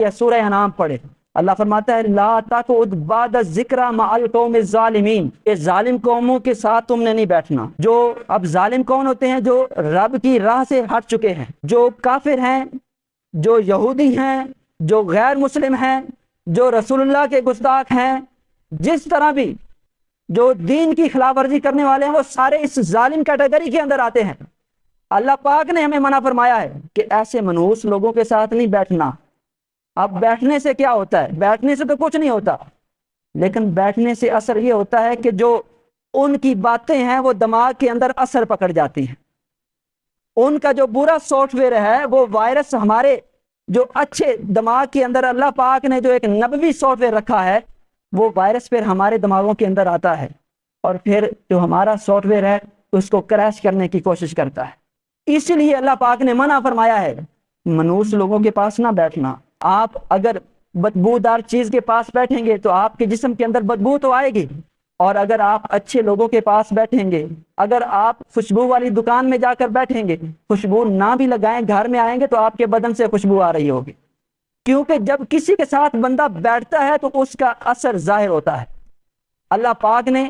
یا سورہ انعام پڑھے، اللہ فرماتا ہے لا تقعد بعد الذکر مع القوم الظالمین، کہ ظالم قوموں کے ساتھ تم نے نہیں بیٹھنا۔ جو اب ظالم کون ہوتے ہیں؟ جو رب کی راہ سے ہٹ چکے ہیں، جو کافر ہیں، جو یہودی ہیں، جو غیر مسلم ہیں، جو رسول اللہ کے گستاخ ہیں، جس طرح بھی جو دین کی خلاف ورزی کرنے والے ہیں، وہ سارے اس ظالم کیٹیگری کے اندر آتے ہیں۔ اللہ پاک نے ہمیں منع فرمایا ہے کہ ایسے منحوس لوگوں کے ساتھ نہیں بیٹھنا۔ اب بیٹھنے سے کیا ہوتا ہے؟ بیٹھنے سے تو کچھ نہیں ہوتا، لیکن بیٹھنے سے اثر یہ ہوتا ہے کہ جو ان کی باتیں ہیں وہ دماغ کے اندر اثر پکڑ جاتی ہیں۔ ان کا جو برا سافٹ ویئر ہے وہ وائرس ہمارے جو اچھے دماغ کے اندر اللہ پاک نے جو ایک نبوی سافٹ ویئر رکھا ہے، وہ وائرس پھر ہمارے دماغوں کے اندر آتا ہے، اور پھر جو ہمارا سافٹ ویئر ہے اس کو کریش کرنے کی کوشش کرتا ہے۔ اسی لیے اللہ پاک نے منع فرمایا ہے منحوس لوگوں کے پاس نہ بیٹھنا۔ آپ اگر بدبودار چیز کے پاس بیٹھیں گے تو آپ کے جسم کے اندر بدبو تو آئے گی، اور اگر آپ اچھے لوگوں کے پاس بیٹھیں گے، اگر آپ خوشبو والی دکان میں جا کر بیٹھیں گے، خوشبو نہ بھی لگائیں، گھر میں آئیں گے تو آپ کے بدن سے خوشبو آ رہی ہوگی، کیونکہ جب کسی کے ساتھ بندہ بیٹھتا ہے تو اس کا اثر ظاہر ہوتا ہے۔ اللہ پاک نے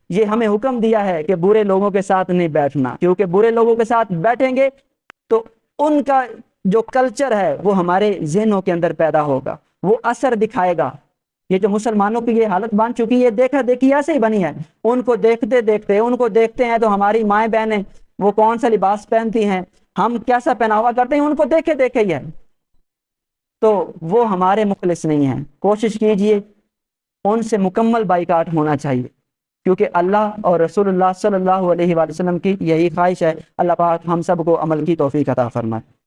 یہ ہمیں حکم دیا ہے کہ برے لوگوں کے ساتھ نہیں بیٹھنا، کیونکہ برے لوگوں کے ساتھ بیٹھیں گے تو ان کا جو کلچر ہے وہ ہمارے ذہنوں کے اندر پیدا ہوگا، وہ اثر دکھائے گا۔ یہ جو مسلمانوں کی یہ حالت بن چکی ہے، یہ دیکھا دیکھی ایسے ہی بنی ہے۔ ان کو دیکھتے ہیں تو ہماری مائیں بہنیں وہ کون سا لباس پہنتی ہیں، ہم کیسا پہناوا کرتے ہیں، ان کو دیکھے ہی ہے، تو وہ ہمارے مخلص نہیں ہیں۔ کوشش کیجئے ان سے مکمل بائیکاٹ ہونا چاہیے، کیونکہ اللہ اور رسول اللہ صلی اللہ علیہ وآلہ وسلم کی یہی خواہش ہے۔ اللہ پاک ہم سب کو عمل کی توفیق عطا فرمائے۔